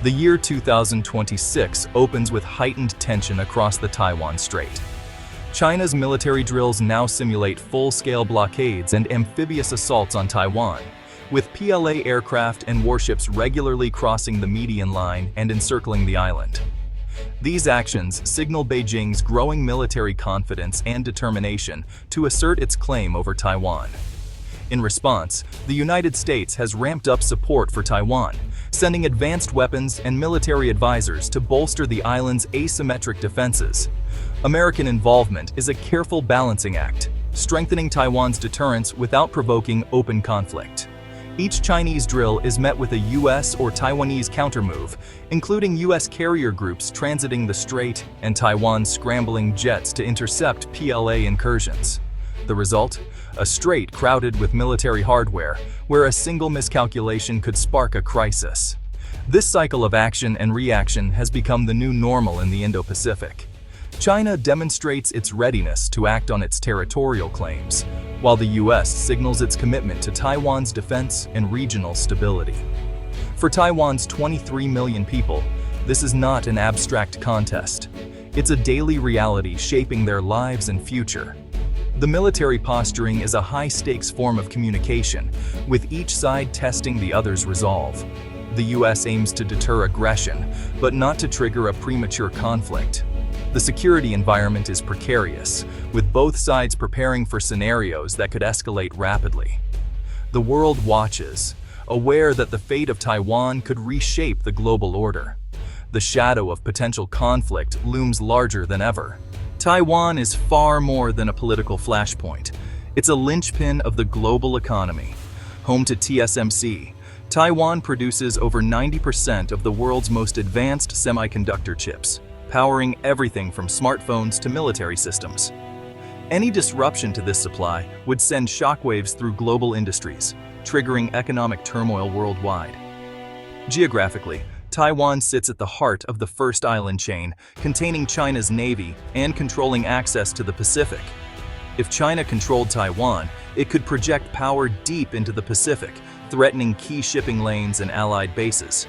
The year 2026 opens with heightened tension across the Taiwan Strait. China's military drills now simulate full-scale blockades and amphibious assaults on Taiwan, with PLA aircraft and warships regularly crossing the median line and encircling the island. These actions signal Beijing's growing military confidence and determination to assert its claim over Taiwan. In response, the United States has ramped up support for Taiwan, sending advanced weapons and military advisors to bolster the island's asymmetric defenses. American involvement is a careful balancing act, strengthening Taiwan's deterrence without provoking open conflict. Each Chinese drill is met with a U.S. or Taiwanese countermove, including U.S. carrier groups transiting the strait and Taiwan scrambling jets to intercept PLA incursions. The result? A strait crowded with military hardware, where a single miscalculation could spark a crisis. This cycle of action and reaction has become the new normal in the Indo-Pacific. China demonstrates its readiness to act on its territorial claims, while the U.S. signals its commitment to Taiwan's defense and regional stability. For Taiwan's 23 million people, this is not an abstract contest. It's a daily reality shaping their lives and future. The military posturing is a high-stakes form of communication, with each side testing the other's resolve. The U.S. aims to deter aggression, but not to trigger a premature conflict. The security environment is precarious, with both sides preparing for scenarios that could escalate rapidly. The world watches, aware that the fate of Taiwan could reshape the global order. The shadow of potential conflict looms larger than ever. Taiwan is far more than a political flashpoint. It's a linchpin of the global economy. Home to TSMC, Taiwan produces over 90% of the world's most advanced semiconductor chips, powering everything from smartphones to military systems. Any disruption to this supply would send shockwaves through global industries, triggering economic turmoil worldwide. Geographically, Taiwan sits at the heart of the first island chain, containing China's navy and controlling access to the Pacific. If China controlled Taiwan, it could project power deep into the Pacific, threatening key shipping lanes and allied bases.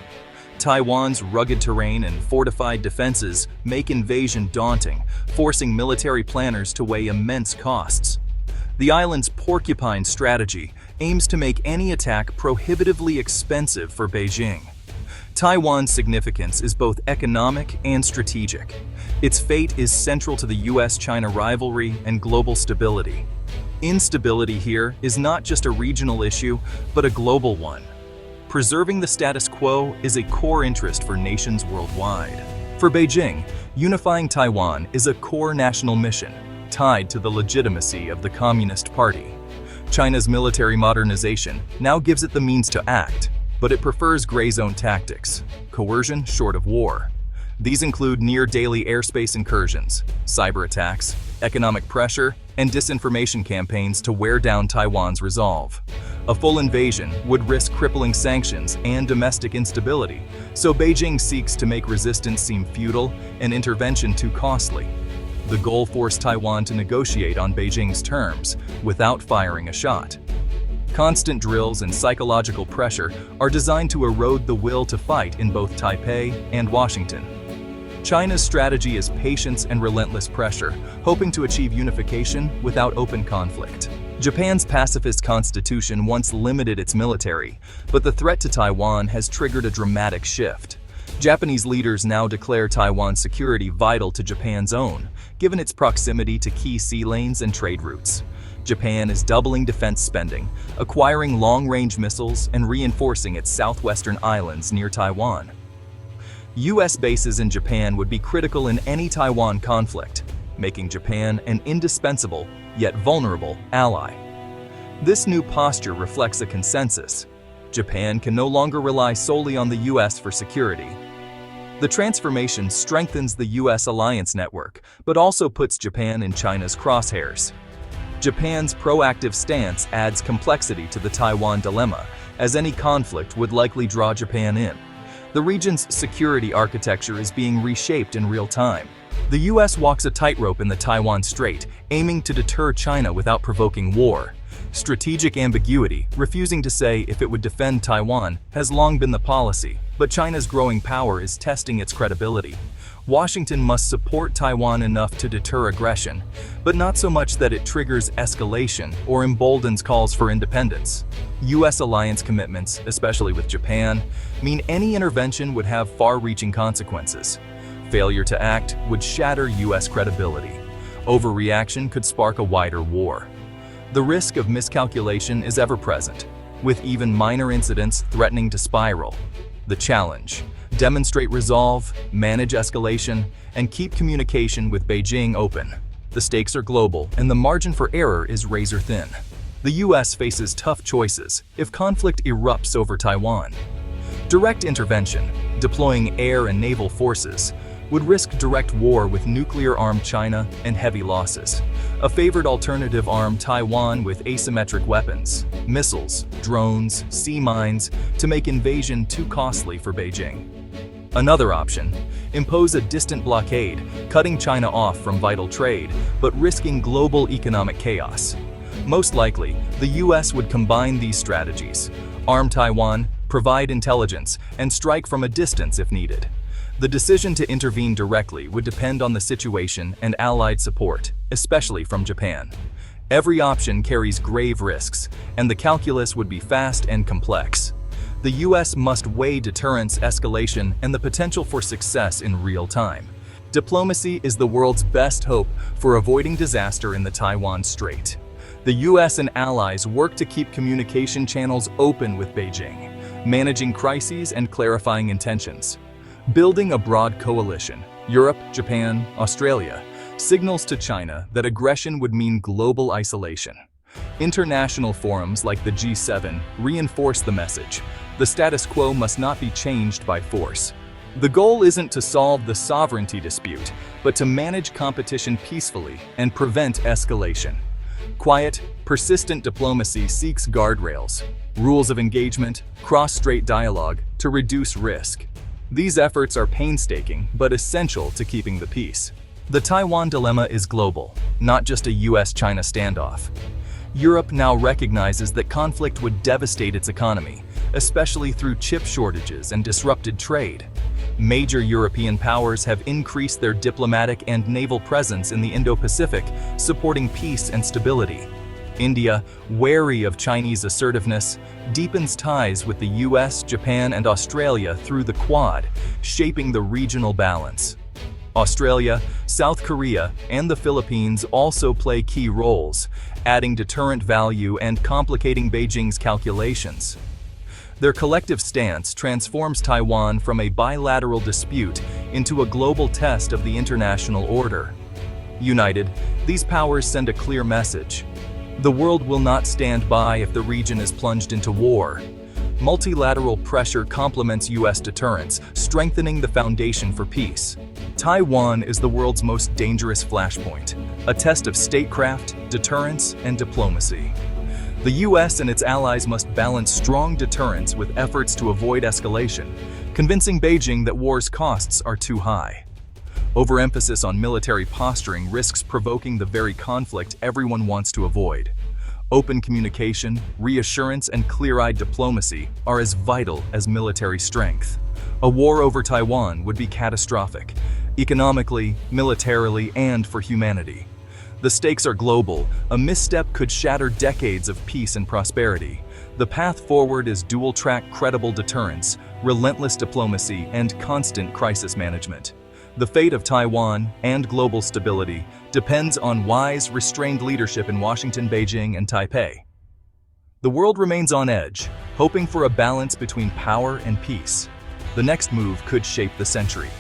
Taiwan's rugged terrain and fortified defenses make invasion daunting, forcing military planners to weigh immense costs. The island's porcupine strategy aims to make any attack prohibitively expensive for Beijing. Taiwan's significance is both economic and strategic. Its fate is central to the U.S.-China rivalry and global stability. Instability here is not just a regional issue, but a global one. Preserving the status quo is a core interest for nations worldwide. For Beijing, unifying Taiwan is a core national mission, tied to the legitimacy of the Communist Party. China's military modernization now gives it the means to act, but it prefers gray zone tactics, coercion short of war. These include near-daily airspace incursions, cyber attacks, economic pressure, and disinformation campaigns to wear down Taiwan's resolve. A full invasion would risk crippling sanctions and domestic instability, so Beijing seeks to make resistance seem futile and intervention too costly. The goal forced Taiwan to negotiate on Beijing's terms without firing a shot. Constant drills and psychological pressure are designed to erode the will to fight in both Taipei and Washington. China's strategy is patience and relentless pressure, hoping to achieve unification without open conflict. Japan's pacifist constitution once limited its military, but the threat to Taiwan has triggered a dramatic shift. Japanese leaders now declare Taiwan's security vital to Japan's own, given its proximity to key sea lanes and trade routes. Japan is doubling defense spending, acquiring long-range missiles and reinforcing its southwestern islands near Taiwan. U.S. bases in Japan would be critical in any Taiwan conflict, making Japan an indispensable, yet vulnerable, ally. This new posture reflects a consensus. Japan can no longer rely solely on the U.S. for security. The transformation strengthens the U.S. alliance network, but also puts Japan in China's crosshairs. Japan's proactive stance adds complexity to the Taiwan dilemma, as any conflict would likely draw Japan in. The region's security architecture is being reshaped in real time, The US walks a tightrope in the Taiwan Strait, aiming to deter China without provoking war. Strategic ambiguity, refusing to say if it would defend Taiwan, has long been the policy, but China's growing power is testing its credibility. Washington must support Taiwan enough to deter aggression, but not so much that it triggers escalation or emboldens calls for independence. US alliance commitments, especially with Japan, mean any intervention would have far-reaching consequences. Failure to act would shatter US credibility. Overreaction could spark a wider war. The risk of miscalculation is ever present, with even minor incidents threatening to spiral. The challenge: demonstrate resolve, manage escalation, and keep communication with Beijing open. The stakes are global, and the margin for error is razor-thin. The US faces tough choices if conflict erupts over Taiwan. Direct intervention, deploying air and naval forces, would risk direct war with nuclear-armed China and heavy losses. A favored alternative armed Taiwan with asymmetric weapons, missiles, drones, sea mines, to make invasion too costly for Beijing. Another option: impose a distant blockade, cutting China off from vital trade, but risking global economic chaos. Most likely, the US would combine these strategies: arm Taiwan, provide intelligence, and strike from a distance if needed. The decision to intervene directly would depend on the situation and allied support, especially from Japan. Every option carries grave risks, and the calculus would be fast and complex. The US must weigh deterrence, escalation, and the potential for success in real time. Diplomacy is the world's best hope for avoiding disaster in the Taiwan Strait. The US and allies work to keep communication channels open with Beijing, managing crises and clarifying intentions. Building a broad coalition, Europe, Japan, Australia, signals to China that aggression would mean global isolation. International forums like the G7 reinforce the message: the status quo must not be changed by force. The goal isn't to solve the sovereignty dispute, but to manage competition peacefully and prevent escalation. Quiet, persistent diplomacy seeks guardrails, rules of engagement, cross-strait dialogue to reduce risk. These efforts are painstaking but essential to keeping the peace. The Taiwan dilemma is global, not just a US-China standoff. Europe now recognizes that conflict would devastate its economy, especially through chip shortages and disrupted trade. Major European powers have increased their diplomatic and naval presence in the Indo-Pacific, supporting peace and stability. India, wary of Chinese assertiveness, deepens ties with the US, Japan, and Australia through the Quad, shaping the regional balance. Australia, South Korea, and the Philippines also play key roles, adding deterrent value and complicating Beijing's calculations. Their collective stance transforms Taiwan from a bilateral dispute into a global test of the international order. United, these powers send a clear message: the world will not stand by if the region is plunged into war. Multilateral pressure complements US deterrence, strengthening the foundation for peace. Taiwan is the world's most dangerous flashpoint, a test of statecraft, deterrence, and diplomacy. The US and its allies must balance strong deterrence with efforts to avoid escalation, convincing Beijing that war's costs are too high. Overemphasis on military posturing risks provoking the very conflict everyone wants to avoid. Open communication, reassurance, and clear-eyed diplomacy are as vital as military strength. A war over Taiwan would be catastrophic, economically, militarily, and for humanity. The stakes are global. A misstep could shatter decades of peace and prosperity. The path forward is dual-track credible deterrence, relentless diplomacy, and constant crisis management. The fate of Taiwan and global stability depends on wise, restrained leadership in Washington, Beijing, and Taipei. The world remains on edge, hoping for a balance between power and peace. The next move could shape the century.